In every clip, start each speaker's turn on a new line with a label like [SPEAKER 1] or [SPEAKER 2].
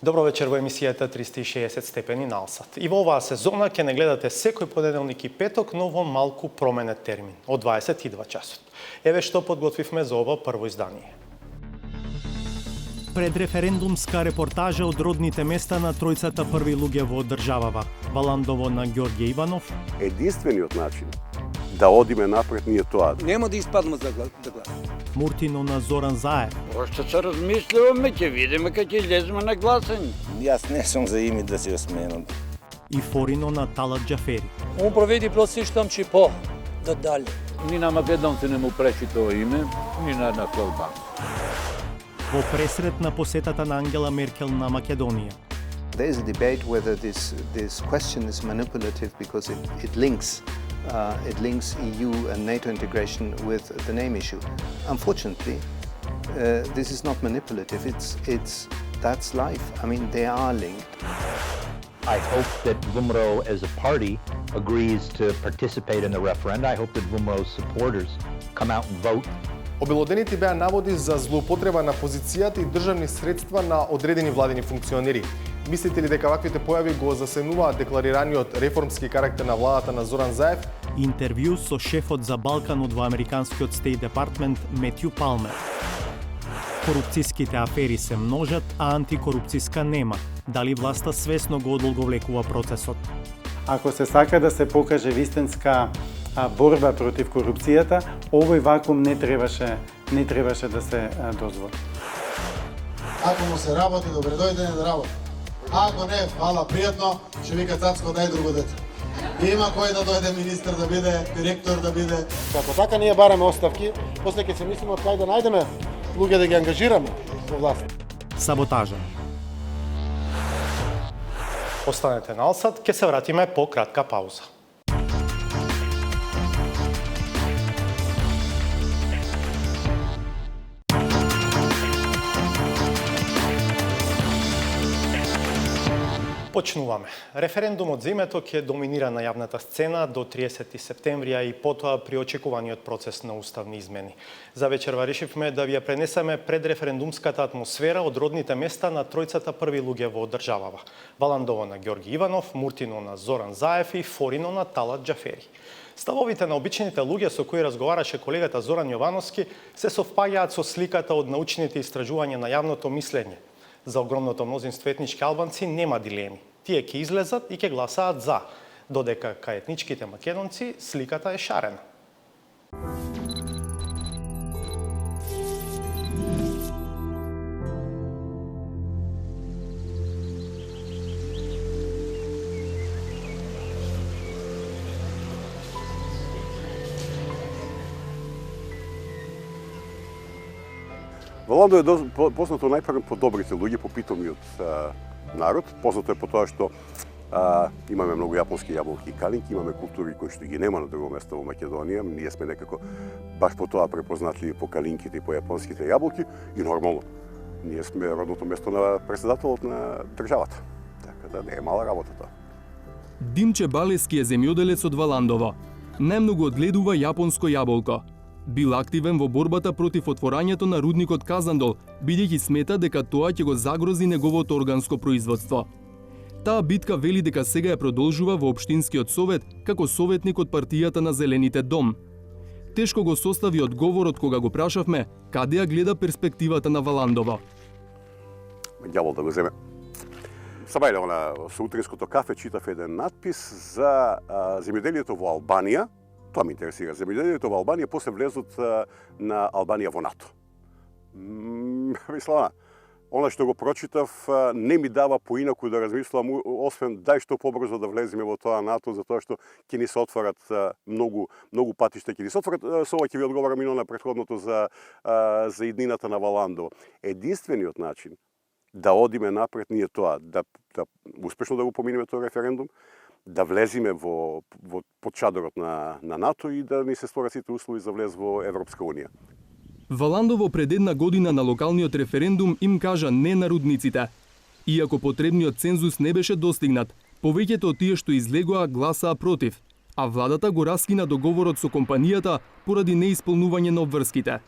[SPEAKER 1] Добро вечер во емисијата 360 степени налсат. И во оваа сезона ќе не гледате секој понеделник и петок, но во малку променет термин, од 22 часот. Еве што подготвивме за ова прво издание. Предреферендумска репортажа од родните места на тројцата први луѓе во државава. Валандово на Ѓорѓе Иванов.
[SPEAKER 2] Единствениот начин да одиме напред ние тоа.
[SPEAKER 3] Нема да испадаме да глас.
[SPEAKER 1] Муртино на Зоран Заев.
[SPEAKER 4] Ошто се размислуваме, ќе видиме кога ќе излеземе на гласање.
[SPEAKER 5] Јас не сум за ими да се сменам.
[SPEAKER 1] И Форино на Талат Џафери.
[SPEAKER 6] Он проведи процесом че по да дали.
[SPEAKER 4] Ни на македонци не му пречи тоа име, ни на една колба.
[SPEAKER 1] Во пресрет на посетата на Ангела Меркел на Македонија.
[SPEAKER 7] There is a debate whether this question is manipulative because it links EU and NATO integration with the name issue. Unfortunately, this is not manipulative. That's life. I mean, they are linked.
[SPEAKER 8] I hope that VMRO as a party agrees to participate in the referendum. I hope that VMRO's supporters come out and vote.
[SPEAKER 9] Обелодените беа наводи за злоупотреба на позицијата и државни средства на одредени владени функционери. Мислите ли дека ваквите појави го засенуваат декларираниот реформски карактер на владата на Зоран Заев?
[SPEAKER 1] Интервју со шефот за Балканот во американскиот Стейт Департмент Метју Палмер. Корупцијските афери се множат, а антикорупцијска нема. Дали власта свесно го одолговлекува процесот?
[SPEAKER 10] Ако се сака да се покаже вистинска борба против корупцијата, овој вакуум не требаше да се дозволи.
[SPEAKER 11] Ако му се работи, добре дојде да работи. Ако не, фала, пријатно, ќе вика Цацко, дај друго дете. Има кој да дојде министр да биде, директор да биде. Ако така ние бараме оставки, после ќе се мислиме од кај да најдеме луѓе да ги ангажираме во власт.
[SPEAKER 1] Саботажа. Останете на Алсат, ќе се вратиме по кратка пауза. Почнуваме. Референдумот за името ќе доминира на јавната сцена до 30 септември и потоа при очекуваниот процес на уставни измени. За вечерва решивме да ви ја пренесеме предреферендумската атмосфера од родните места на тројцата први луѓе во државава. Валандово на Ѓорѓе Иванов, Муртино на Зоран Заев и Форино на Талат Џафери. Ставовите на обичните луѓе со кои разговараше колегата Зоран Јовановски се совпаѓаат со сликата од научните истражувања на јавното мислење. За огромното мнозинство етнички албанци нема дилеми. Тие ќе излезат и ќе гласаат за, додека кај етничките македонци сликата е шарена.
[SPEAKER 2] Валандово е познато најпрво по добрите луѓе, по питомиот народ. Познато е по тоа што имаме многу јапонски јаболки и калинки, имаме култури кои што ги нема на друго место во Македонија. Ние сме некако баш по тоа препознатливи по калинките и по јапонските јаболки и нормално. Ние сме родното место на претседателот на државата. Така да не е мала работа тоа.
[SPEAKER 12] Димче Балески е земјоделец од Валандово. Најмногу одгледува јапонско јаболко. Бил активен во борбата против отворањето на рудникот Казандол, бидејќи смета дека тоа ќе го загрози неговото органско производство. Таа битка вели дека сега ја продолжува во општинскиот совет како советник од партијата на Зелените дом. Тешко го состави одговорот кога го прашавме каде ја гледа перспективата на Валандово.
[SPEAKER 2] Ѓавол да го земе. Сабајле со утринското кафе читав еден надпис за земјоделието во Албанија. Тоа ме интересира. Земјоделието во Албанија после влезот на Албанија во НАТО. Мислам, она што го прочитав не ми дава поинаку да размислам, освен дај што побрзо да влеземе во тоа НАТО, затоа што ќе ни се отворат многу патишта, ќе ни се отворат. Со ова ќе ви одговорам и на претходното за иднината на Валандово. Единствениот начин да одиме напред ние тоа, да успешно да го поминеме тој референдум, да влеземе под чадорот на НАТО и да ни се створат сите услови за влез во Европска Унија.
[SPEAKER 12] Валандово пред една година на локалниот референдум им кажа не на рудниците. Иако потребниот цензус не беше достигнат, повеќето од тие што излегоа гласаа против, а владата го раскина договорот со компанијата поради неисполнување на обврските.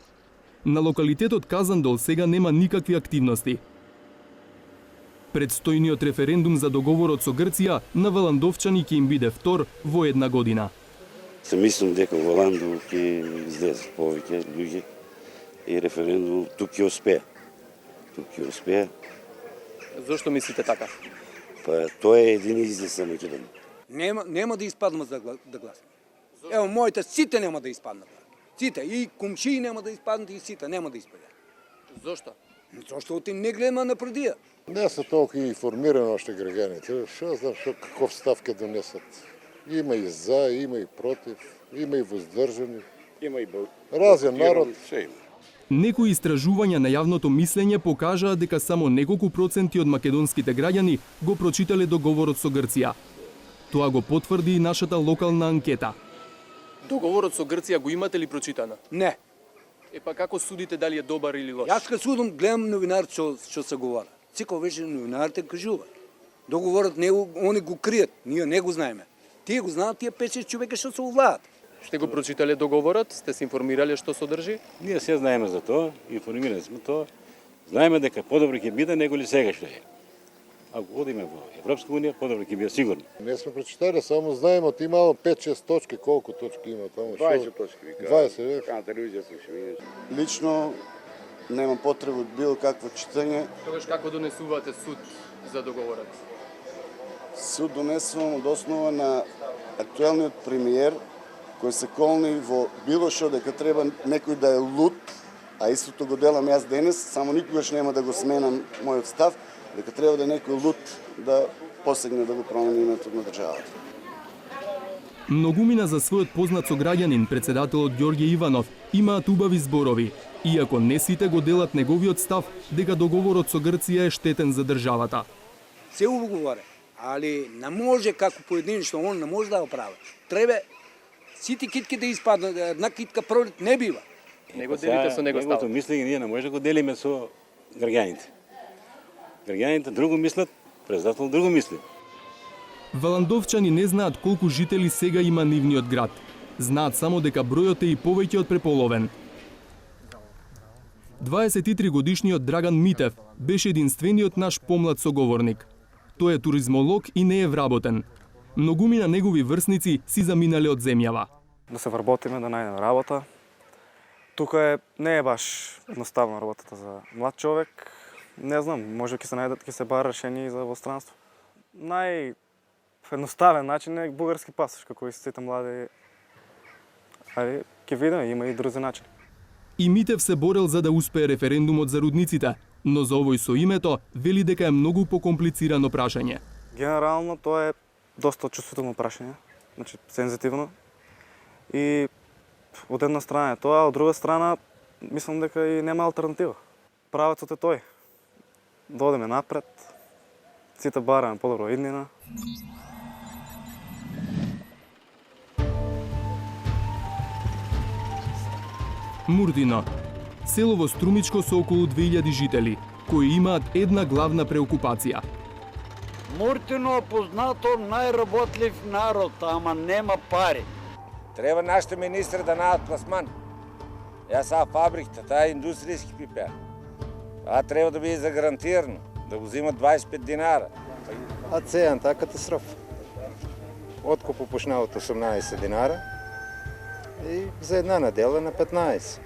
[SPEAKER 12] На локалитетот Казандол сега нема никакви активности. Предстојниот референдум за договорот со Грција на Валандовчани ќе им биде втор во една година.
[SPEAKER 3] Се мислам дека Валандов ќе излезе повеќе луѓе и референдум тук ќе успее.
[SPEAKER 13] Зошто мислите така?
[SPEAKER 3] Па тоа е един излез за Македонија.
[SPEAKER 6] Нема да испаднем да гласаме. Ево, моите сите нема да испаднат. Сите, и комшии нема да испаднат, и сите нема да испаднат.
[SPEAKER 13] Зошто?
[SPEAKER 6] Зашто ти не гледаме напредија.
[SPEAKER 14] Не се толкова информирани още граѓаните. Што знам каков став ќе донесат. Има и за, има и против, има и воздржани.
[SPEAKER 2] Има и
[SPEAKER 14] разен народ.
[SPEAKER 12] Некои истражувања на јавното мислење покажаа дека само неколку проценти од македонските граѓани го прочитале договорот со Грција. Тоа го потврди и нашата локална анкета.
[SPEAKER 13] Договорот со Грција го имате ли прочитано?
[SPEAKER 6] Не.
[SPEAKER 13] Па како судите дали е добар или лош?
[SPEAKER 6] Јас кога судам, гледам новинарите што се говорат. Секој вече новинарите кажуваат. Договорот они го кријат, ние не го знаеме. Тие го знаат, тие 5-6 човека што се овладат.
[SPEAKER 13] Сте го прочитале договорот? Сте се информирале што содржи?
[SPEAKER 3] Ние се знаеме за тоа, информирани сме тоа. Знаеме дека подобро ќе биде него ли сега што е. Ако одиме во Европска унија, подобро ќе биде сигурно.
[SPEAKER 14] Не сме прочитали, само знаеме од имало 5-6 точки, колку точки има таму.
[SPEAKER 2] 20 точки ви кажа.
[SPEAKER 14] 20.
[SPEAKER 15] Лично немам потреба од било какво читање.
[SPEAKER 13] Тогаш како донесувате суд за договорот?
[SPEAKER 15] Суд донесувам од основа на актуелниот премиер, кој се колни во било што дека треба некој да е луд, а истото го делам јас денес, само никогаш нема да го сменам мојот став, дека треба да е некој луд да посегне да го промени името на државата.
[SPEAKER 12] Многумина за својот познат сограѓанин, председателот Ѓорѓе Иванов, имаат убави зборови, иако не сите го делат неговиот став дека договорот со Грција е штетен за државата.
[SPEAKER 6] Се уговаре, али не може како поединечно, он не може да го прави. Треба сите китки да испаднат, една китка пролет не бива.
[SPEAKER 13] Не го делите со него став.
[SPEAKER 3] Неговото мислење ние не може да го делиме со граѓаните. Граѓаните друго мислат, председател друго мисли.
[SPEAKER 12] Валандовчани не знаат колку жители сега има нивниот град. Знаат само дека бројот е и повеќе од преполовен. 23 годишниот Драган Митев беше единствениот наш помлад соговорник. Тој е туризмолог и не е вработен. Многумина негови врсници си заминале од земјава.
[SPEAKER 16] Да се вработиме, да најдеме работа. Тука не е баш едноставна работата за млад човек. Не знам, може ќе се бара решение за востранство. Едноставен начин е бугарски пасош, како и сите млади. Али, ќе видиме, има и други начини.
[SPEAKER 12] И Митев се борел за да успее референдумот за рудниците, но за овој со името вели дека е многу покомплицирано прашање.
[SPEAKER 16] Генерално тоа е доста чувствително прашање, значи сензитивно. И од една страна е тоа, од друга страна мислам дека и нема алтернатива. Правецот е тој. Да одиме напред, сите бараме подобро иднина.
[SPEAKER 12] Мурдино. Село во Струмичко со околу 2000 жители, кои имаат една главна преокупација.
[SPEAKER 17] Муртино познато најработлив народ, ама нема пари.
[SPEAKER 18] Треба нашите министри да најдат пласман. Јас са фабриката, таа е индустријски пипеа. Това треба да биде загарантирано, да го взимат 25 динара.
[SPEAKER 19] А цената е катастрофа. Откуп почна од 18 динара и за една недела на 15.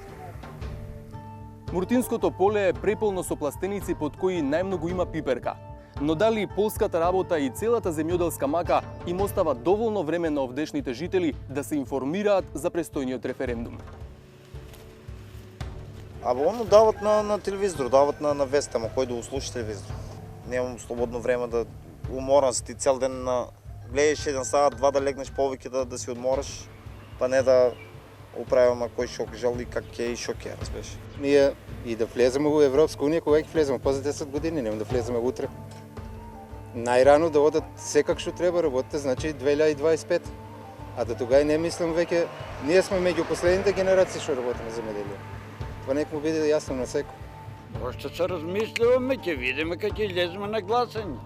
[SPEAKER 13] Муртинското поле е преполно со пластеници под кои најмногу има пиперка. Но дали полската работа и целата земјоделска мака им остава доволно време на овдешните жители да се информираат за престојниот референдум?
[SPEAKER 20] Оно дават на телевизор, дават на вест, ама кој да го слуша телевизор? Немам слободно време да уморам си ти цел ден на гледаш еден саат, два да легнеш повеќе да си одмораш, па не да управиме кој шок жали как е и шок е, разбираш.
[SPEAKER 19] Ние и да влеземе во Европска унија, кога ќе влеземе после 10 години, нема да влеземе утре. Најрано да одат секак што треба работите, значи 2025. А до тога и не мислам веќе, ние сме меѓу последните генерации што работиме за земјоделие. Това нека му биде јасно на секој.
[SPEAKER 17] Още се размисливаме, ќе видиме кога ќе излеземе на гласање.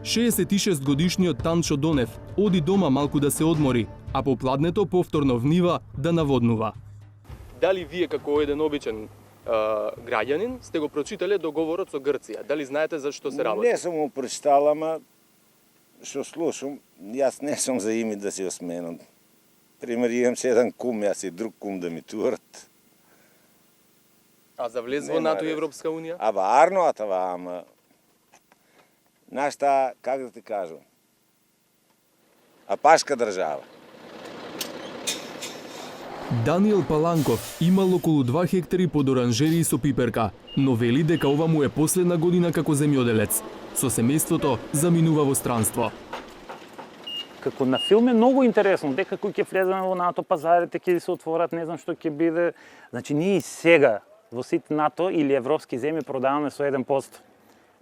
[SPEAKER 12] 66 годишниот Танчо Донев оди дома малку да се одмори, а попладнето повторно в нива да наводнува.
[SPEAKER 13] Дали вие како еден обичен граѓанин сте го прочитале договорот со Грција. Дали знаете за што се работи?
[SPEAKER 18] Не сум го прочитал, ама што слушам, јас не сум за ими да се осменам. Пример, имам се еден кум, јас и друг кум да ми турат.
[SPEAKER 13] А за влез во НАТО и Европска Унија?
[SPEAKER 18] Арно, ама... Знаеш та, как да ти кажам? Апашка држава.
[SPEAKER 12] Даниел Паланков имал околу 2 хектари под оранжерии со пиперка, но вели дека ова му е последна година како земјоделец. Со семејството заминува во странство.
[SPEAKER 21] Како на филм е многу интересно, дека кој ќе влеземе во НАТО, пазарите ќе се отворат, не знам што ќе биде. Значи ние и сега во сите НАТО или европски земји продаваме со 1%.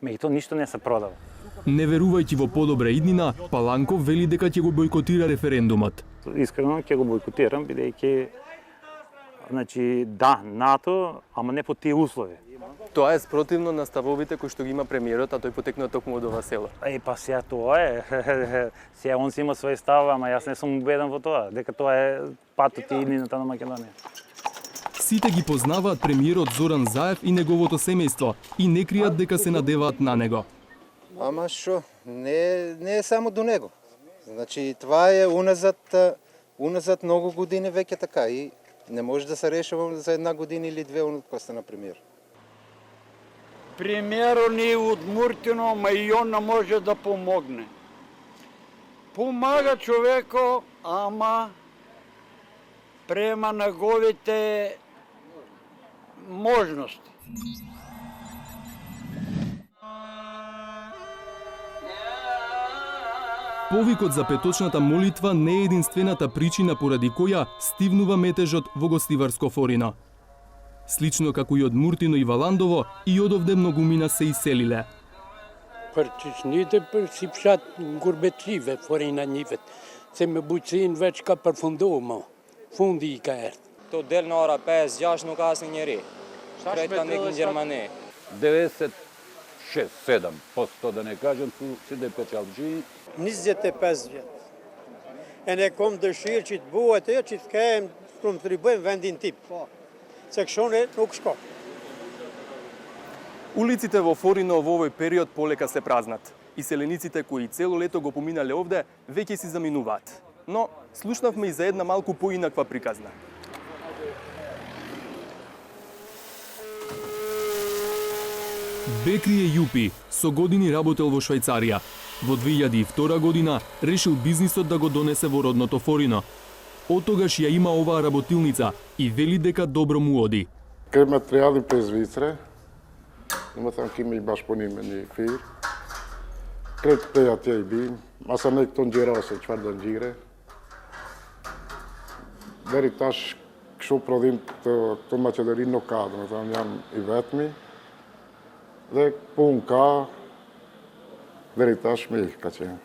[SPEAKER 21] Меѓутоа ништо не се продава.
[SPEAKER 12] Не верувајќи во подобра иднина, Паланков вели дека ќе го бойкотира референдумот.
[SPEAKER 21] Искрено ќе го бойкотирам, бидејќи значи да, НАТО, ама не по тие услови.
[SPEAKER 13] Тоа е спротивно на ставовите кои што ги има премиерот, а тој потекнува токму од ова село.
[SPEAKER 21] Па сега тоа е. Сега он си има свој став, ама јас не сум убеден во тоа, дека тоа е патот и иднината на Македонија.
[SPEAKER 12] Сите ги познаваат премиерот Зоран Заев и неговото семејство и не кријат дека се надеваат на него.
[SPEAKER 19] Ама шо, не е само до него. Значи това е уназад многу години веќе така и не може да се решава за една година или две кој сте на премиер.
[SPEAKER 17] Премиерот не е од Муртино, ма и он не може да помогне. Помага човеко, ама према неговите можности.
[SPEAKER 12] Повикот за петочната молитва не е единствената причина поради која стивнува метежот во гостиварско Форино. Слично како и од Муртино и Валандово, и одовде многумина се иселиле.
[SPEAKER 22] Партичните си пшат гурбетливе Форина нивет. Se me buçin veç ka përfunduar, fundi I ka erdhë.
[SPEAKER 23] Këtu del në ora 5-6 nuk ka asnjë njeri. Krejt kanë ikë në Gjermani.
[SPEAKER 4] 96-7%, да не кажем, си да печалджи.
[SPEAKER 24] 25 vjet. E ne kom dëshirë që të buhet e që të kem kontribuim vendin tip. Se këshone nuk shko.
[SPEAKER 13] Улиците во Форино во овој период полека се празнат. Иселениците кои цело лето го поминале овде веќе си заминуваат. Но слушнавме и за една малку поинаква приказна.
[SPEAKER 12] Бекрие Јупи со години работел во Швајцарија. Во 2002 година решил бизнисот да го донесе во родното Форино. Оттогаш ја има оваа работилница и вели дека добро му оди.
[SPEAKER 14] Кај материјали през Вицре, има там кими баш понимени фир. Крет пријатја и бим, ма са нек тон джирао се чвардан джире. Дери таш кшо продим то Македонино кадро, там јам и ветми. Dhe pun ka, deri tash mirë ka qenë.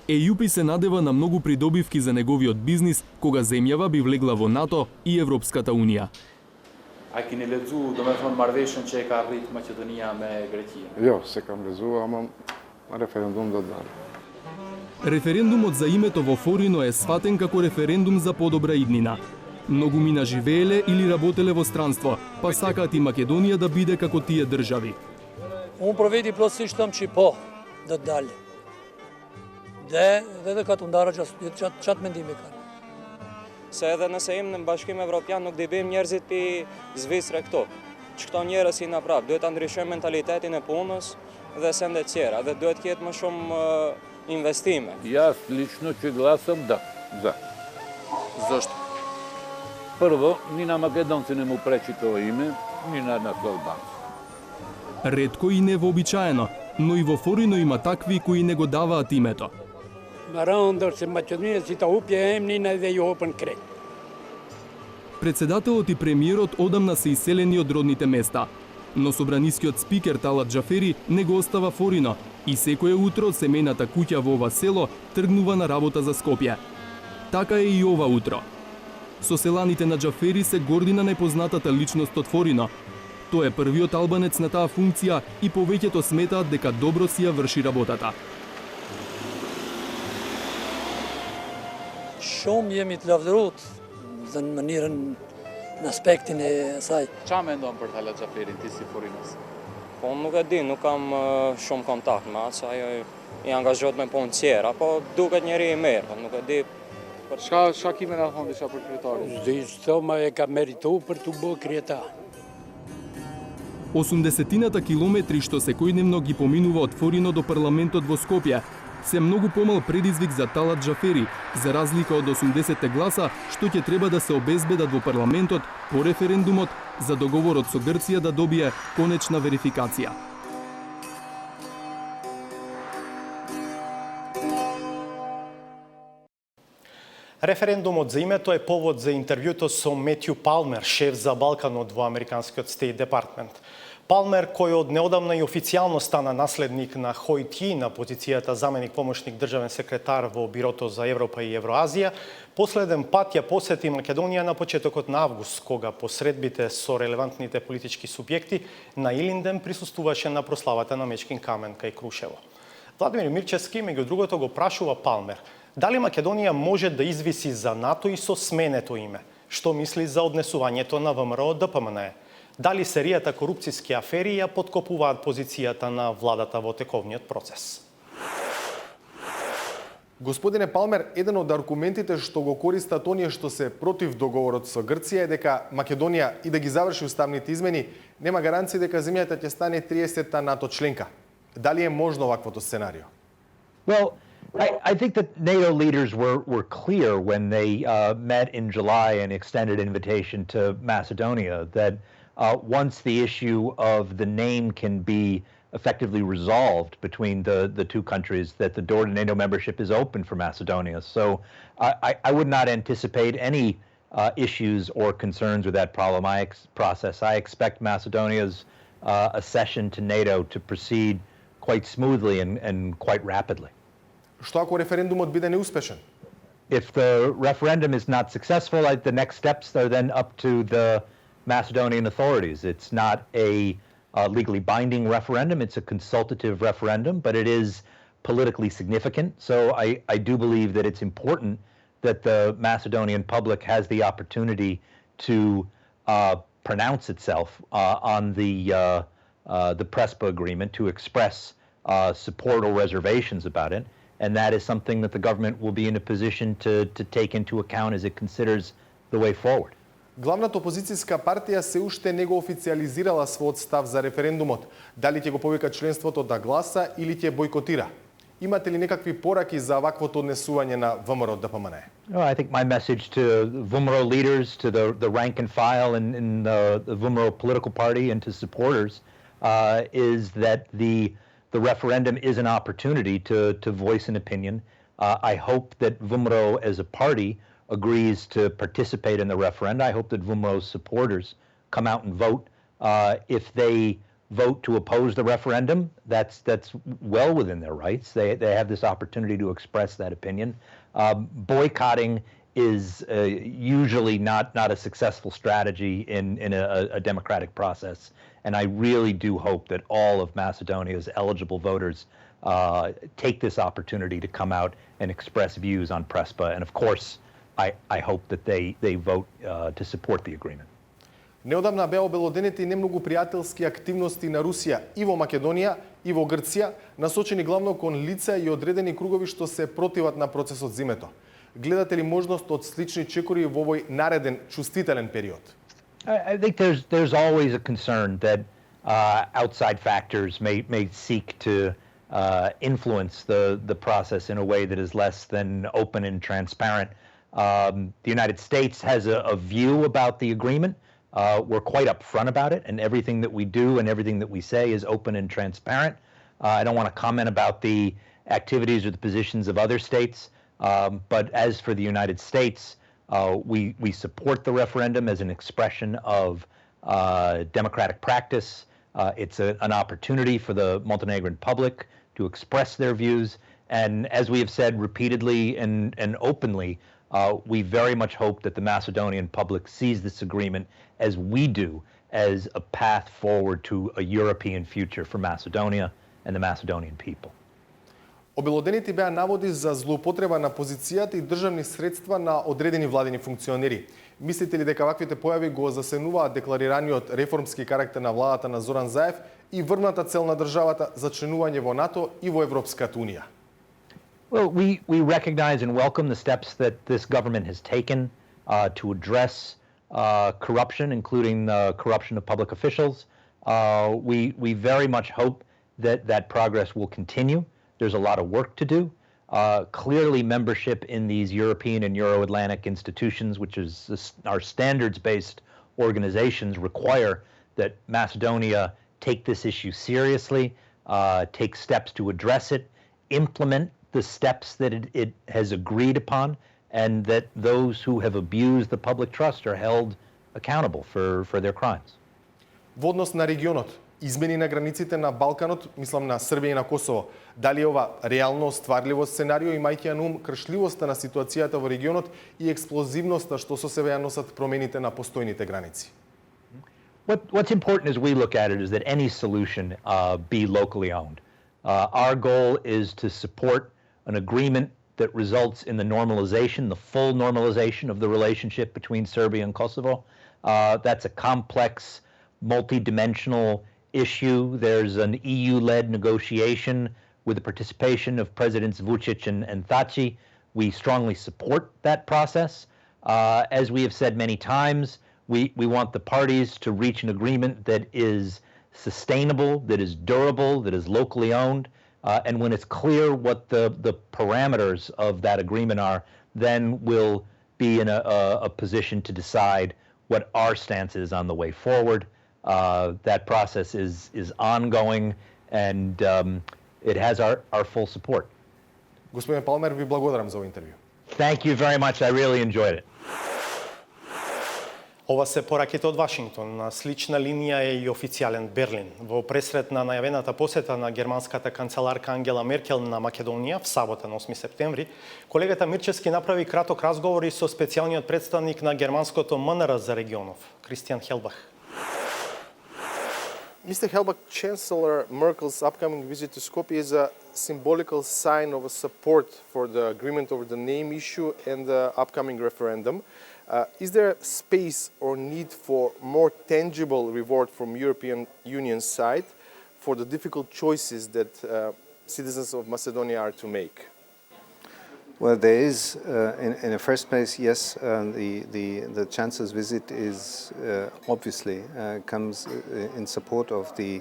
[SPEAKER 12] Ејупи се надева на многу придобивки за неговиот бизнис кога земјава би влегла во НАТО и Европската Унија.
[SPEAKER 25] A keni lexuar domethënë marrëveshjen që e ka arrit Maqedonia me Greqinë?
[SPEAKER 14] Jo, se kam lexuar, ama referendum do të dalë.
[SPEAKER 12] Референдумот за името во Форино е сватен како референдум за подобра иднина. Многумина живееле или работеле во странство, па сакаат и Македонија да биде како тие држави.
[SPEAKER 22] Unë për veti plotësisht thëmë që po, do të dalë. Dhe ka të ndara qatë mendimi kanë.
[SPEAKER 23] Se edhe nëse im në Bashkim Evropian nuk dibim njerëzit pi Zvicre këto. Që këto njerëz si na prap, duhet ta ndryshojmë mentalitetin e punës dhe sende tjera, dhe duhet ketë më shumë investime.
[SPEAKER 4] Јас лично ќе гласам да. За.
[SPEAKER 13] Зошто?
[SPEAKER 4] Прво, ни на македонци не му пречи тоа име, ни на албанци.
[SPEAKER 12] Ретко и невообичаено, но и во Форино има такви кои не го даваат името.
[SPEAKER 22] Më rëndër se Maqedonia si ta hupje emnin edhe ju hopën krejt.
[SPEAKER 12] Председателот и премиерот одамна се иселени од родните места, но собранискиот спикер Талат Џафери не го остава Форино и секое утро семејната куќа во ова село тргнува на работа за Скопје. Така е и ова утро. Соселаните на Џафери се горди на непознатата личност од Форино. Тој е првиот албанец на таа функција и повеќето сметаат дека добро си ја врши работата.
[SPEAKER 22] Shumë jemi të lavdëruar në mënyrën
[SPEAKER 5] aspektin e saj.
[SPEAKER 25] Qa mendon për Thalat Xhaferin, ti si Furinas?
[SPEAKER 23] Po nuk e di, nuk kam shumë kontakt me atë, se ajo i angazhohet me punë tjera, po duket njeri i mirë, po nuk e di.
[SPEAKER 25] Shka kime nga thonë disha për kryetarin?
[SPEAKER 22] Thoma e ka meritu për të bë kryetar.
[SPEAKER 12] 80-тината километри што секојдневно ги поминува од Форино до парламентот во Скопје се многу помал предизвик за Талат Джафери, за разлика од 80 гласа што ќе треба да се обезбедат во парламентот по референдумот за договорот со Грција да добие конечна верификација.
[SPEAKER 1] Референдумот за името е повод за интервјуто со Метју Палмер, шеф за Балканот во Американскиот Стейт Департмент. Палмер, кој од неодамна и официјално стана наследник на Хој Ти на позицијата заменик помошник државен секретар во Бирото за Европа и Евроазија, последен пат ја посети Македонија на почетокот на август, кога посредбите со релевантните политички субјекти на Илинден присуствуваше на прославата на Мечкин камен кај Крушево. Владимир Мирчевски, меѓу другото, го прашува Палмер дали Македонија може да извиси за НАТО и со сменето име, што мисли за однесувањето на ВМРО ДПМНЕ. Дали серијата корупцијски афери ја подкопуваат позицијата на владата во тековниот процес?
[SPEAKER 7] Господине Палмер, еден од аргументите што го користат оние што се против договорот со Грција е дека Македонија и да ги заврши уставните измени, нема гаранција дека земјата ќе стане 30-та НАТО членка. Дали е можно ваквото сценарио?
[SPEAKER 8] Well, I think that NATO leaders were clear when they met in July and extended invitation to Macedonia that once the issue of the name can be effectively resolved between the two countries, that the door to NATO membership is open for Macedonia. So I would not anticipate any issues or concerns with that process. I expect Macedonia's accession to NATO to proceed quite smoothly and quite rapidly.
[SPEAKER 7] Што ако референдумот биде неуспешен?
[SPEAKER 8] If the referendum is not successful, the next steps are then up to the Macedonian authorities. It's not a legally binding referendum, it's a consultative referendum, but it is politically significant. So I do believe that it's important that the Macedonian public has the opportunity to pronounce itself on the Prespa agreement, to express support or reservations about it. And that is something that the government will be in a position to take into account as it considers the way forward.
[SPEAKER 7] Главната опозицијска партија се уште не го официализирала својот став за референдумот. Дали ќе го повика членството да гласа или ќе бойкотира? Имате ли некакви пораки за ваквото однесување на ВМРО ДПМНЕ?
[SPEAKER 8] I think my message to VMRO leaders, to the rank and file in the VMRO political party and to supporters is that the referendum is an opportunity to voice an opinion. I hope that VMRO as a party agrees to participate in the referendum. I hope that VMRO's supporters come out and vote. If they vote to oppose the referendum, that's well within their rights. They have this opportunity to express that opinion. Boycotting is usually not a successful strategy in a democratic process. And I really do hope that all of Macedonia's eligible voters take this opportunity to come out and express views on Prespa. And of course, I hope that they vote to support the agreement.
[SPEAKER 7] Неодамна беа обелоденети немногу пријателски активности на Русија и во Македонија и во Грција, насочени главно кон лица и одредени кругови што се противат на процесот за името. Гледате ли можност од слични чекори во овој нареден чувствителен период?
[SPEAKER 8] I think there's always a concern that outside factors may seek to influence the process in a way that is less than open and transparent. The United States has a view about the agreement. We're quite upfront about it, and everything that we do and everything that we say is open and transparent. I don't want to comment about the activities or the positions of other states, but as for the United States, we support the referendum as an expression of democratic practice. It's an opportunity for the Montenegrin public to express their views, and as we have said repeatedly and openly, we very much hope that the Macedonian public sees this agreement as we do, as a path forward to a European future for Macedonia and the Macedonian people.
[SPEAKER 7] Обелодените беа наводи за злоупотреба на позицијата и државни средства на одредени владени функционери. Мислите ли дека ваквите појави го засенуваат декларираниот реформски карактер на владата на Зоран Заев и врвната цел на државата за членување во НАТО и во Европската Унија?
[SPEAKER 8] Well, we recognize and welcome the steps that this government has taken to address corruption, including corruption of public officials. We very much hope that that progress will continue. There's a lot of work to do. Clearly, membership in these European and Euro-Atlantic institutions, which is our standards-based organizations, require that Macedonia take this issue seriously, take steps to address it, implement the steps that it has agreed upon, and that those who have abused the public trust are held accountable for their crimes.
[SPEAKER 7] Во однос на регионот, измени на границите на Балканот, мислам на Србија и на Косово, дали е ова реално остварливо сценарио, имајќи на ум кршливоста на ситуацијата во регионот и експлозивноста што со себе ја носат промените на постојните граници?
[SPEAKER 8] What's important as we look at it is that any solution be locally owned. Our goal is to support an agreement that results in the normalization, the full normalization of the relationship between Serbia and Kosovo. That's a complex, multi-dimensional issue. There's an EU-led negotiation with the participation of Presidents Vučić and Thaci. We strongly support that process. As we have said many times, we want the parties to reach an agreement that is sustainable, that is durable, that is locally owned. And when it's clear what the parameters of that agreement are, then we'll be in a position to decide what our stance is on the way forward. That process is ongoing, and it has our full support.
[SPEAKER 7] Господин Палмер, ви благодарам за овој интервју.
[SPEAKER 8] Thank you very much. I really enjoyed it.
[SPEAKER 1] Ова се пораките од Вашингтон. На слична линија е и официјален Берлин. Во пресрет на најавената посета на германската канцеларка Ангела Меркел на Македонија в сабота на 8 септември, колегата Мирчевски направи краток разговор и со специјалниот представник на германското МНР за регионов, Кристијан Хелбах.
[SPEAKER 7] Mr. Helbach, Chancellor Merkel's upcoming visit to Skopje is a symbolical sign of a support for the agreement over the name issue and the upcoming referendum. Is there space or need for more tangible reward from European Union's side for the difficult choices that citizens of Macedonia are to make?
[SPEAKER 2] Well, there is, in the first place, yes, the Chancellor's visit is obviously comes in support of the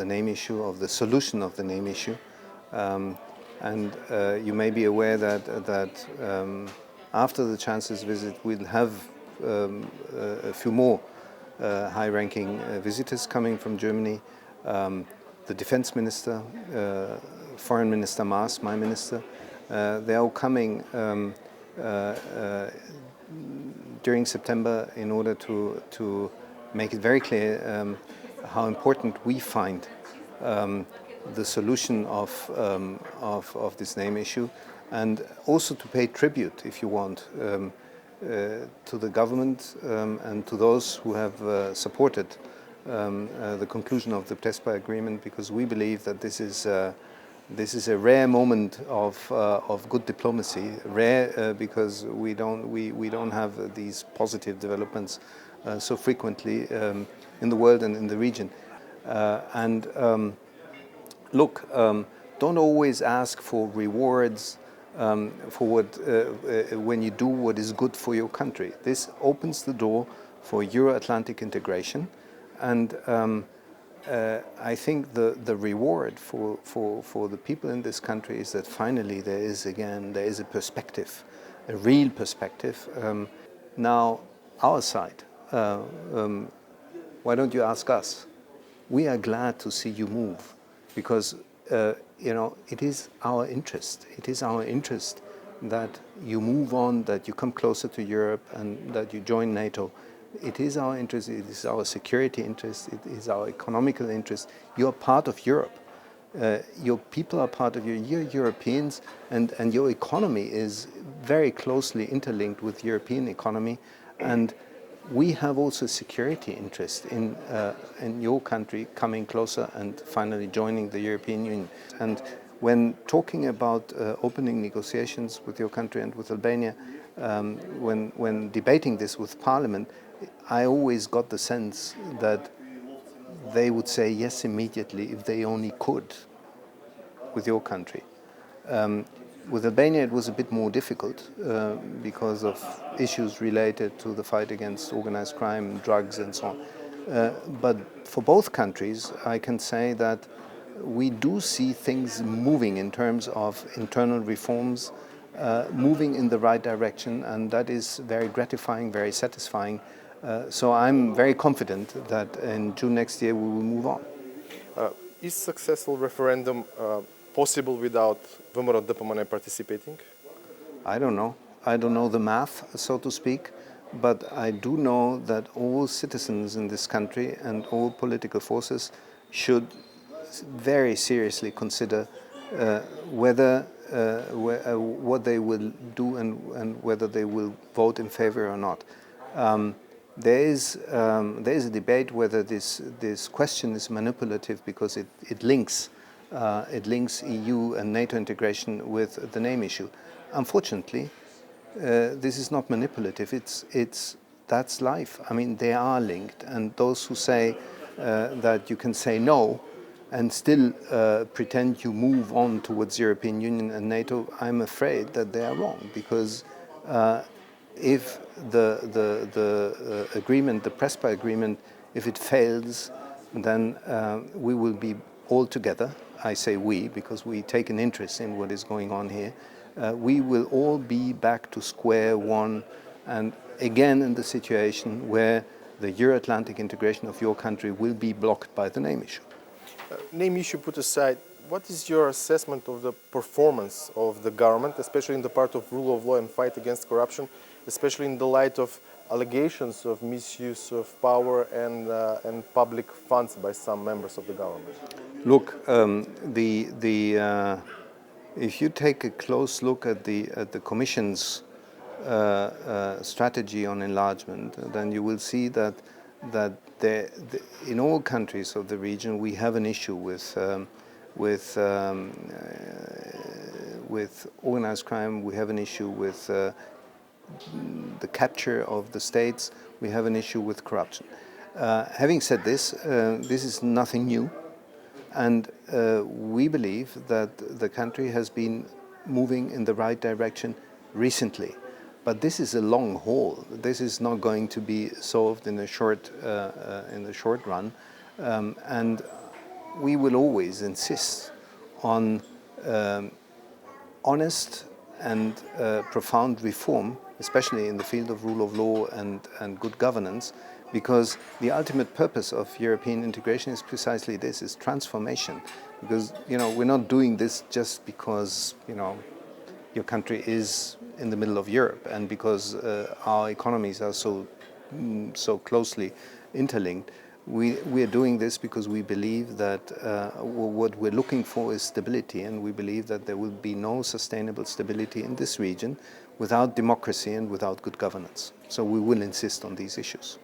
[SPEAKER 2] name issue, of the solution of the name issue, and you may be aware that after the Chancellor's visit, we'll have a few more high-ranking visitors coming from Germany. The Defense Minister, Foreign Minister Maas, my minister, they are all coming during September in order to make it very clear how important we find the solution of this name issue, and also to pay tribute, if you want, to the government and to those who have supported the conclusion of the Prespa agreement, because we believe that this is a rare moment of good diplomacy. Rare because we don't have these positive developments so frequently in the world and in the region. Look, don't always ask for rewards for when you do what is good for your country. This opens the door for Euro-Atlantic integration. And I think the reward for the people in this country is that finally there is a perspective, a real perspective. Now, our side, why don't you ask us? We are glad to see you move, because it is our interest. It is our interest that you move on, that you come closer to Europe, and that you join NATO. It is our interest, it is our security interest, it is our economical interest. You are part of Europe. Your people are part of you're Europeans, and your economy is very closely interlinked with European economy. And we have also a security interest in your country coming closer and finally joining the European Union. And when talking about opening negotiations with your country and with Albania, when debating this with Parliament, I always got the sense that they would say yes immediately if they only could with your country. With Albania it was a bit more difficult because of issues related to the fight against organized crime, drugs and so on. But for both countries I can say that we do see things moving in terms of internal reforms, moving in the right direction, and that is very gratifying, very satisfying. So I'm very confident that in June next year we will move on.
[SPEAKER 7] Is successful referendum possible without VMRO DPMNE participating?
[SPEAKER 2] I don't know. I don't know the math, so to speak, but I do know that all citizens in this country and all political forces should very seriously consider whether what they will do and whether they will vote in favor or not. There is a debate whether this question is manipulative because it links EU and NATO integration with the name issue. Unfortunately, this is not manipulative. That's life. I mean, they are linked, and those who say that you can say no and still pretend you move on towards European Union and NATO, I'm afraid that they are wrong, because if the agreement, the Prespa agreement, if it fails, then we will be all together. I say we because we take an interest in what is going on here. We will all be back to square one, and again in the situation where the Euro-Atlantic integration of your country will be blocked by the name issue.
[SPEAKER 7] Name issue put aside, what is your assessment of the performance of the government, especially in the part of rule of law and fight against corruption, especially in the light of allegations of misuse of power and public funds by some members of the government?
[SPEAKER 2] Look, if you take a close look at the Commission's strategy on enlargement, then you will see that in all countries of the region we have an issue with organized crime. We have an issue with the capture of the states. We have an issue with corruption. Having said this, this is nothing new, and we believe that the country has been moving in the right direction recently. But this is a long haul. This is not going to be solved in the short run, and we will always insist on honest and profound reform, especially in the field of rule of law and good governance, because the ultimate purpose of European integration is precisely this: is transformation. Because we're not doing this just because your country is in the middle of Europe and because our economies are so closely interlinked. We are doing this because we believe that what we're looking for is stability, and we believe that there will be no sustainable stability in this region without democracy and without good governance. So we will insist on these issues.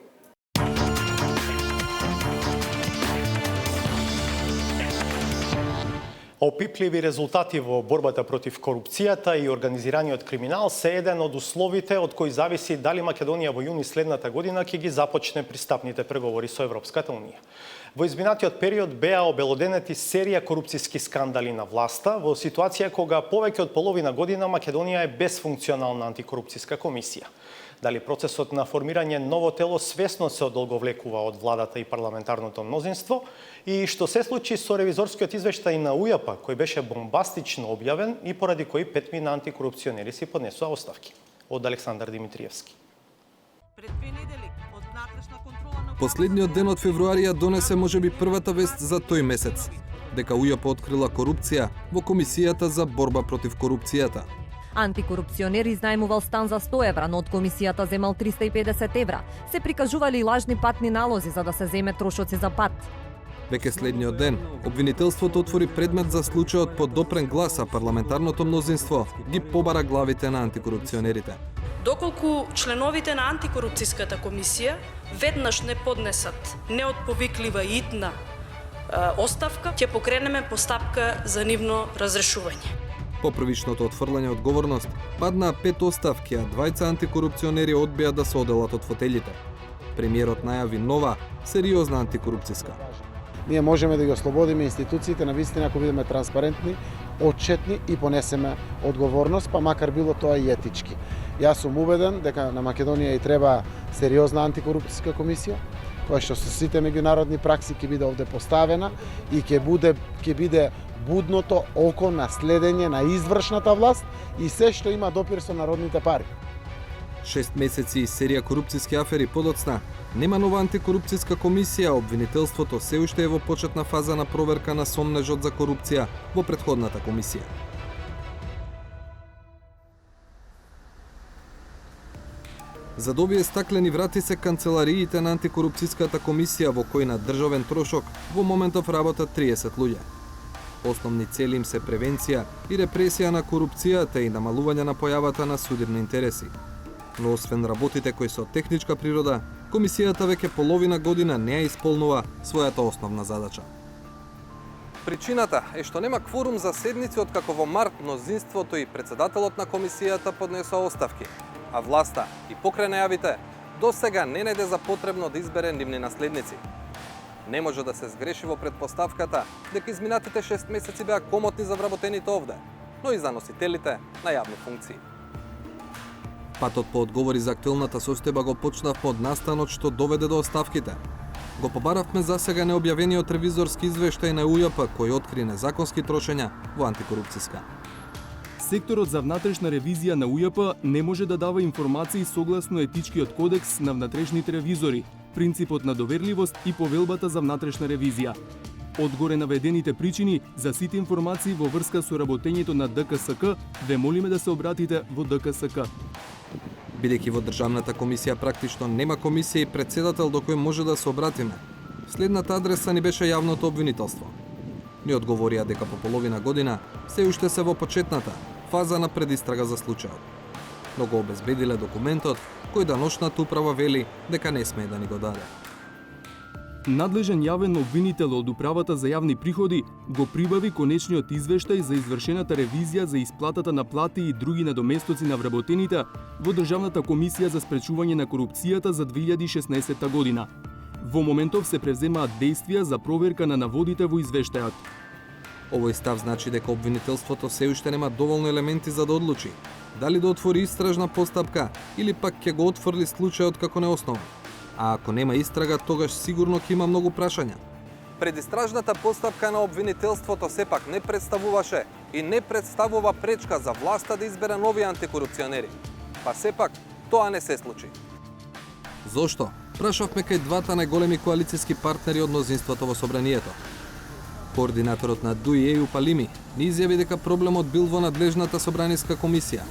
[SPEAKER 1] Опипливи резултати во борбата против корупцијата и организираниот криминал се еден од условите од кои зависи дали Македонија во јуни следната година ќе ги започне пристапните преговори со Европската унија. Во изминатиот период беа обелоденети серија корупцијски скандали на власта во ситуација кога повеќе од половина година Македонија е без функционална антикорупцијска комисија. Дали процесот на формирање ново тело свесно се одолговлекува од владата и парламентарното мнозинство, и што се случи со ревизорскиот извештај на УЈАП, кој беше бомбастично објавен и поради кој 5 антикорупционери си поднесоа оставки. Од Александар Димитриевски.
[SPEAKER 5] Последниот ден од февруари ја донесе можеби првата вест за тој месец, дека УЈАП открила корупција во Комисијата за борба против корупцијата.
[SPEAKER 9] Антикорупционер изнајмувал стан за 100 евра, но од комисијата земал 350 евра. Се прикажували и лажни патни налози за да се земе трошоци за пат.
[SPEAKER 5] Веќе следниот ден, обвинителството отвори предмет за случајот под допрен глас, а парламентарното мнозинство ги побара главите на антикорупционерите.
[SPEAKER 3] Доколку членовите на антикорупцијската комисија веднаш не поднесат неотповиклива и итна оставка, ќе покренеме постапка за нивно разрешување.
[SPEAKER 5] По првичното отфрлање одговорност, паднаа 5 оставки, а 2 антикорупционери одбија да се оделат од фотелите. Премиерот најави нова, сериозна антикорупцијска.
[SPEAKER 6] Ние можеме да ги ослободиме институциите на вистина ако бидеме транспарентни, отчетни и понесеме одговорност, па макар било тоа и етички. Јас сум убеден дека на Македонија и треба сериозна антикорупцијска комисија, која што со сите меѓународни пракси ќе биде овде поставена и ќе биде будното око на следење на извршната власт и се што има допир со народните пари.
[SPEAKER 5] 6 месеци и серија корупцијски афери подоцна, нема нова антикорупцијска комисија, обвинителството се уште е во почетна фаза на проверка на сомнежот за корупција во претходната комисија. За да обие стаклени врати се канцелариите на антикорупцијската комисија во кој на државен трошок во моментов работат 30 луѓе. Основни цели им се превенција и репресија на корупцијата и намалување на појавата на судебни интереси. Но освен работите кои се од техничка природа, комисијата веќе половина година не ја исполнува својата основна задача. Причината е што нема кворум за седници откако во март мнозинството и председателот на комисијата поднесоа оставки, а власта и покрај најавите до сега не најде за потребно да избере нивни наследници. Не може да се сгреши во предпоставката дека изминатите 6 месеци беа комотни за вработените овде, но и за носителите на јавни функции. Патот по одговори за актуелната состојба го почнавме од настанот што доведе до оставките. Го побаравме за сега необјавениот ревизорски извештај на УЈП кој откри незаконски трошења во антикорупцијска.
[SPEAKER 12] Секторот за внатрешна ревизија на УЈП не може да дава информации согласно етичкиот кодекс на внатрешните ревизори, принципот на доверливост и повелбата за внатрешна ревизија. Одгоре наведените причини за сите информации во врска со работењето на ДКСК, ве молиме да се обратите во ДКСК.
[SPEAKER 5] Бидејќи во Државната комисија практично нема комисија и председател до кој може да се обратиме, следната адреса ни беше јавното обвинителство. Ни одговорија дека по половина година се уште се во почетната фаза на предистрага за случајот. Но го обезбедиле документот кој даношната управа вели дека не смее да ни го даде.
[SPEAKER 12] Надлежен јавен обвинител од Управата за јавни приходи го прибави конечниот извештај за извршената ревизија за исплатата на плати и други надоместоци на вработените во Државната комисија за спречување на корупцијата за 2016 година. Во моментов се превземаат действија за проверка на наводите во извештајот.
[SPEAKER 5] Овој став значи дека обвинителството се уште нема доволно елементи за да одлучи дали да отвори истражна постапка или пак ќе го отфрли случајот како неоснован. А ако нема истрага, тогаш сигурно ќе има многу прашања. Предистражната постапка на обвинителството сепак не представуваше и не представува пречка за власта да избере нови антикорупционери. Па сепак тоа не се случи. Зошто? Прашавме кај двата најголеми коалицијски партнери од мнозинството во собранието. Координаторот на ДУИ Еју Палими ни изјави дека проблемот бил во надлежната собраниска комисија,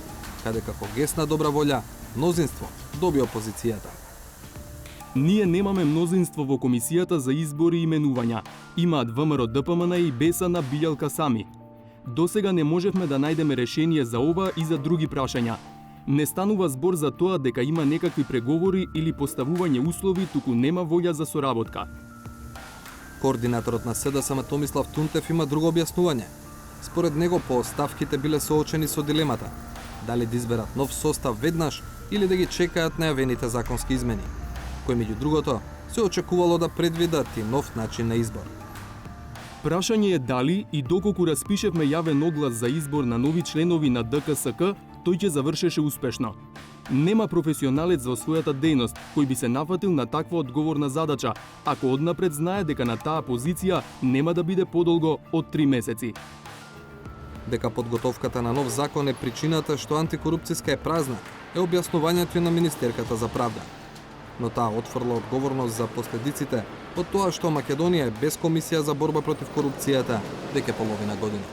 [SPEAKER 5] каде како гест на добра волја, мнозинство доби опозицијата.
[SPEAKER 12] Ние немаме мнозинство во комисијата за избори и именувања. Имаат ВМРО ДПМН и Бесана Билјалка сами. Досега не можевме да најдеме решение за ова и за други прашања. Не станува збор за тоа дека има некакви преговори или поставување услови, туку нема волја за соработка.
[SPEAKER 5] Координаторот на СДСМ Томислав Тунтев има друго објаснување. Според него по оставките биле соочени со дилемата дали да изберат нов состав веднаш или да ги чекаат најавените законски измени, кои меѓу другото се очекувало да предвидат и нов начин на избор.
[SPEAKER 12] Прашање е дали и доколку распишевме јавен оглас за избор на нови членови на ДКСК, тој ќе завршеше успешно. Нема професионалец во својата дејност кој би се нафатил на таква одговорна задача, ако однапред знае дека на таа позиција нема да биде подолго од 3 месеци.
[SPEAKER 5] Дека подготовката на нов закон е причината што антикорупцијска е празна, е објаснувањето на Министерката за правда. Но таа отфрла одговорност за последиците од тоа што Македонија е без комисија за борба против корупцијата веќе половина година.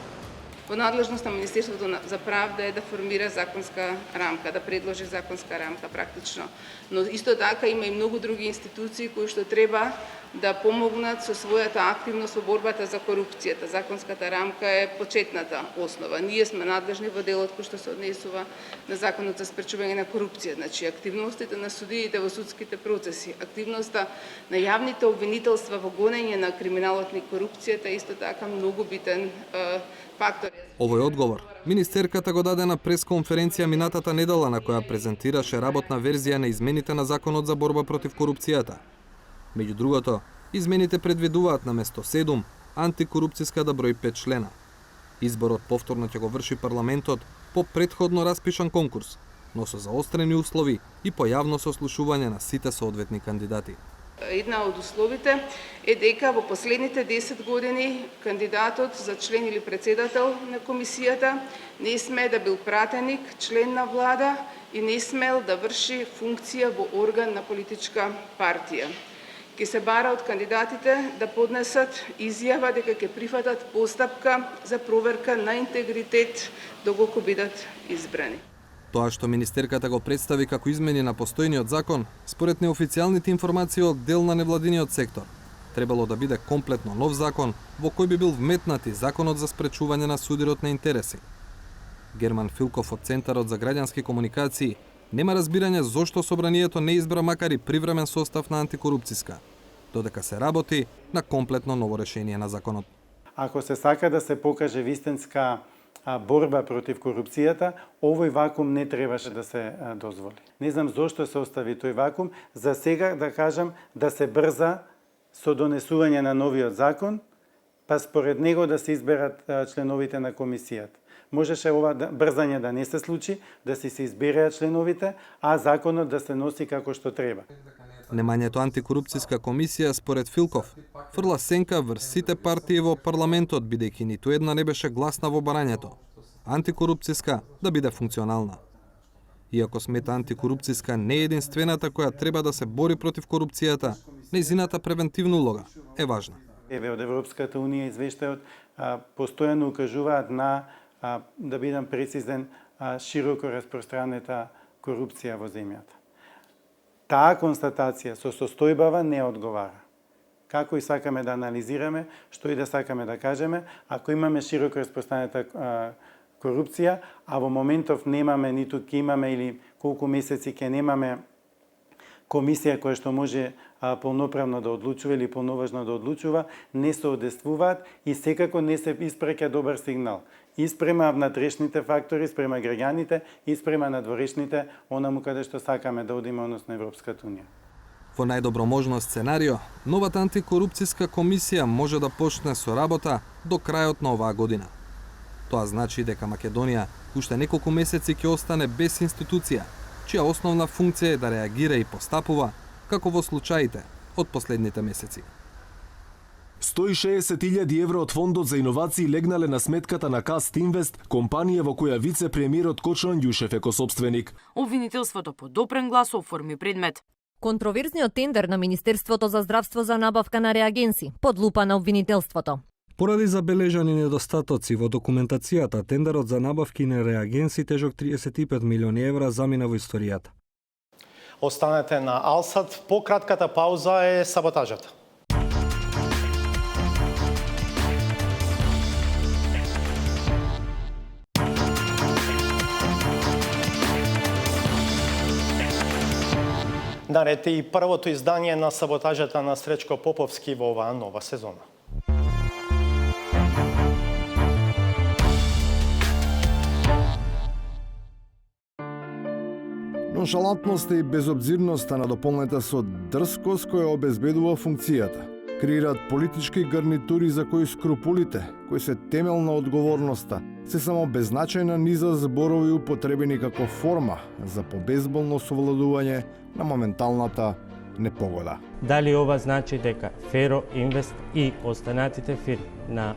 [SPEAKER 10] Во надлежност на Министерството за правда е да формира законска рамка, да предложи законска рамка практично. Но исто така има и многу други институции кои што треба да помогнат со својата активност во борбата за корупцијата. Законската рамка е почетната основа. Ние сме надлежни во делот кој што се однесува на Законот за спречување на корупција. Значи, активностите на судиите во судските процеси, активноста на јавните обвинителства во гонење на криминалот и корупцијата е исто така многу битен фактор.
[SPEAKER 5] Овој одговор министерката го даде на пресконференција минатата недела на која презентираше работна верзија на измените на Законот за борба против корупцијата. Меѓу другото, измените предвидуваат наместо 7 антикорупцијска да брои 5 члена. Изборот повторно ќе го врши парламентот по претходно распишан конкурс, но со заострени услови и по јавно сослушување на сите соодветни кандидати.
[SPEAKER 10] Една од условите е дека во последните 10 години кандидатот за член или председател на комисијата не смее да бил пратеник, член на влада и не смел да врши функција во орган на политичка партија. Ке се бара од кандидатите да поднесат изјава дека ќе прифатат постапка за проверка на интегритет доколку бидат избрани.
[SPEAKER 5] Тоа што министерката го представи како измени на постојниот закон, според неофицијалните информации од дел на невладиниот сектор, требало да биде комплетно нов закон во кој би бил вметнат и Законот за спречување на судирот на интереси. Герман Филков од Центарот за граѓански комуникации нема разбирање зошто собранието не избра макар и привремен состав на антикорупцијска, додека се работи на комплетно ново решение на законот.
[SPEAKER 11] Ако се сака да се покаже вистинска борба против корупцијата, овој вакуум не требаше да се дозволи. Не знам зошто се остави тој вакуум. За сега, да кажам, да се брза со донесување на новиот закон, па според него да се изберат членовите на комисијата. Можеше ова брзање да не се случи, да се избереат членовите, а законот да се носи како што треба.
[SPEAKER 5] Немањето антикорупцијска комисија, според Филков, фрла сенка врз сите партии во парламентот, бидејќи ниту една не беше гласна во барањето. Антикорупцијска да биде функционална. Иако смета антикорупцијска не е единствената која треба да се бори против корупцијата, нејзината превентивна улога е важна.
[SPEAKER 11] Еве од Европската унија извештајот постојано укажуваат на, да бидам прецизен, широко распространета корупција во земјата. Таа констатација со состојбава не одговара. Како и сакаме да анализираме, што и да сакаме да кажеме, ако имаме широко распространета корупција, а во моментов немаме, ниту ќе имаме или колку месеци ќе немаме комисија која што може полноправно да одлучува или полноважно да одлучува, не се одействуваат и секако не се испраќа добар сигнал. Испрема внатрешните фактори, спрема граѓаните, испрема надворешните, онаму каде што сакаме да одиме, односно Европската унија.
[SPEAKER 5] Во најдобро можно сценарио, новата антикорупцијска комисија може да почне со работа до крајот на оваа година. Тоа значи дека Македонија уште неколку месеци ќе остане без институција, чија основна функција е да реагира и постапува, како во случаите од последните месеци.
[SPEAKER 15] 160.000 евро од фондот за иновации легнале на сметката на Каст Инвест, компанија во која вице-премиерот Кочо Андјушев е косопственик.
[SPEAKER 16] Обвинителството по допрен глас оформи предмет.
[SPEAKER 9] Контроверзниот тендер на Министерството за здравство за набавка на реагенси под лупа на обвинителството.
[SPEAKER 18] Поради забележани недостатоци во документацијата, тендерот за набавки на реагенси тежок 35 милиони евра замина во историјата.
[SPEAKER 1] Останете на Алсат, пократката пауза е саботажата. Наред и првото издание на саботажата на Сречко Поповски во оваа нова сезона.
[SPEAKER 20] Ноншалантноста и безобзирноста надополнета со дрскост која обезбедува функцијата. Креираат политички гарнитури за кои скрупулите, кои се темел на одговорноста, се само беззначајна низа зборови употребени како форма за побезболно совладување на моменталната непогода.
[SPEAKER 26] Дали ова значи дека Феро Инвест и останатите фирми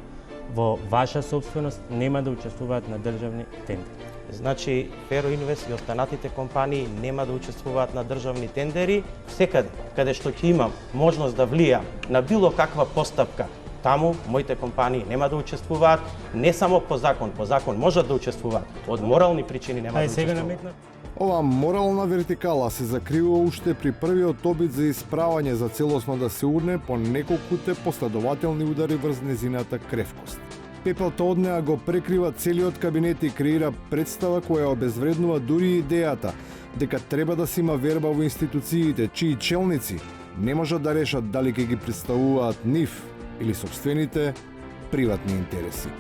[SPEAKER 26] во ваша собственост нема да учествуваат на државни тендери?
[SPEAKER 27] Значи, Феро Инвест и останатите компании нема да учествуваат на државни тендери. Секаде, каде што ќе имам можност да влијам на било каква постапка, таму моите компании нема да учествуваат, не само по закон можат да учествуваат, од морални причини нема да учествуваат.
[SPEAKER 20] Ова морална вертикала се закривува уште при првиот обид за исправање за целосно да се урне по неколкуте последователни удари врз незината кревкост. Пепелта од неа го прекрива целиот кабинет и креира представа која обезвреднува дури идејата дека треба да се има верба во институциите чии челници не можат да решат дали ќе ги представуваат нив или собствените приватни интереси.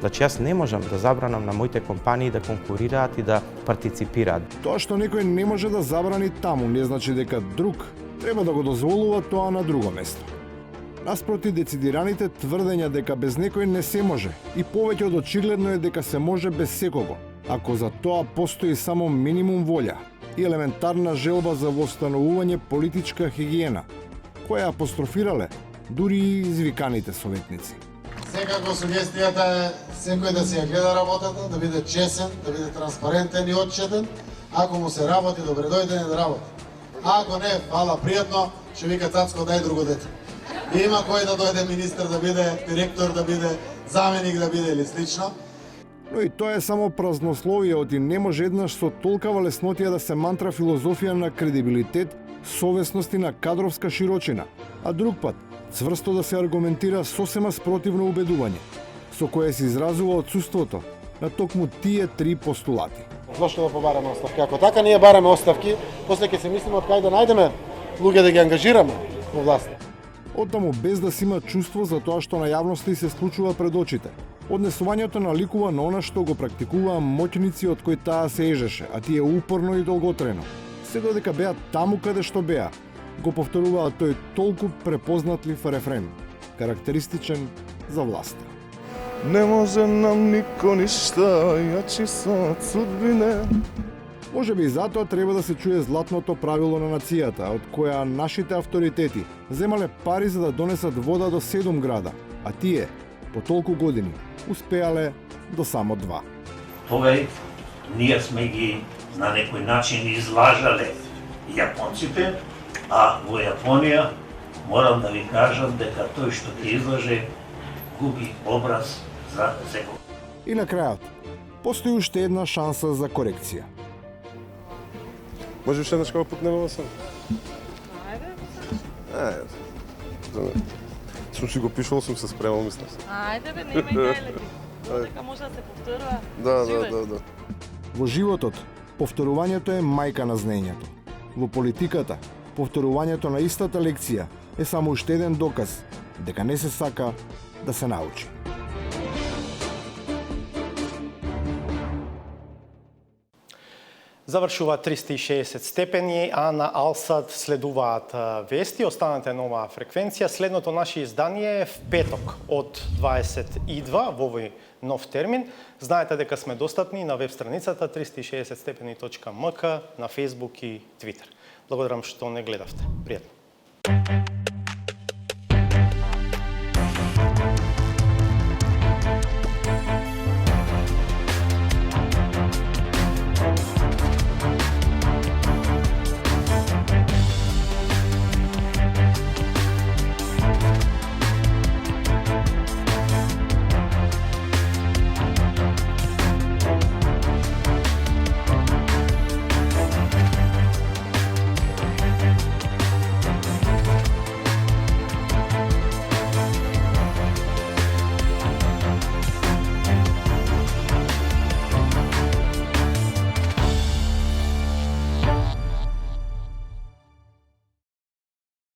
[SPEAKER 27] Значи јас не можам да забранам на моите компании да конкурираат и да партиципираат.
[SPEAKER 20] Тоа што некој не може да забрани таму не значи дека друг треба да го дозволува тоа на друго место. Наспроти децидираните тврдења дека без некој не се може и повеќе од очигледно е дека се може без секого, ако за тоа постои само минимум волја и елементарна желба за востановување политичка хигиена, која апострофирале дури и извиканите советници.
[SPEAKER 6] Секако сугестијата е секој да си ја гледа работата, да биде чесен, да биде транспарентен и отчетен. Ако му се работи, добре дојде да работи. А ако не, фала, пријатно, ќе вика цацко, дај друго дете. И има кој да дојде министр, да биде директор, да биде заменик, да биде или слично.
[SPEAKER 20] Но и тоа е само празнословие, и не може еднаш со толкава леснотија да се мантра филозофија на кредибилитет, совесност и на кадровска широчина, а друг пат цврсто да се аргументира сосема спротивно убедување, со кое се изразува отсуството на токму тие три постулати.
[SPEAKER 6] Зошто да побараме оставки? Ако така ние бараме оставки, после ќе се мислиме од кај да најдеме луѓе да ги ангажираме во власт.
[SPEAKER 20] Оттаму без да си има чувство за тоа што на јавноста се случува пред очите. Однесувањето наликува на она што го практикуваа моќници од кои таа се ежеше, а тие упорно и долготрено. Се додека беа таму каде што беа, го повторуваа тој толку препознатлив рефрен, карактеристичен за власта.
[SPEAKER 4] Не може нам нико ништа, јачи со судбине.
[SPEAKER 20] Може би затоа треба да се чуе златното правило на нацијата, од која нашите авторитети земале пари за да донесат вода до 7 града, а тие, по толку години, успеале до само 2.
[SPEAKER 13] Овај, ние сме ги на некој начин излажале јапонците, а во Јапонија морам да ви кажам дека тој што ќе излаже губи образ за секој.
[SPEAKER 20] И на крајот, постои уште една шанса за корекција.
[SPEAKER 4] Може уште еднаш кога пукнеме во сам? Ајде. Сум си го пишувал, сум се спремал, мислам се.
[SPEAKER 14] Ајде бе, нема и најлеги. Дека може да се повторува.
[SPEAKER 4] Да.
[SPEAKER 20] Во животот, повторувањето е мајка на знаењето. Во политиката, повторувањето на истата лекција е само уште еден доказ дека не се сака да се научи.
[SPEAKER 1] Завршува 360 степени, а на Алсат следуваат вести. Останете на оваа фреквенција. Следното наше издание е в петок од 22 во овој нов термин. Знаете дека сме достапни на веб страницата 360stepeni.mk, на Facebook и Twitter. Благодарам што не гледавте. Пријатно.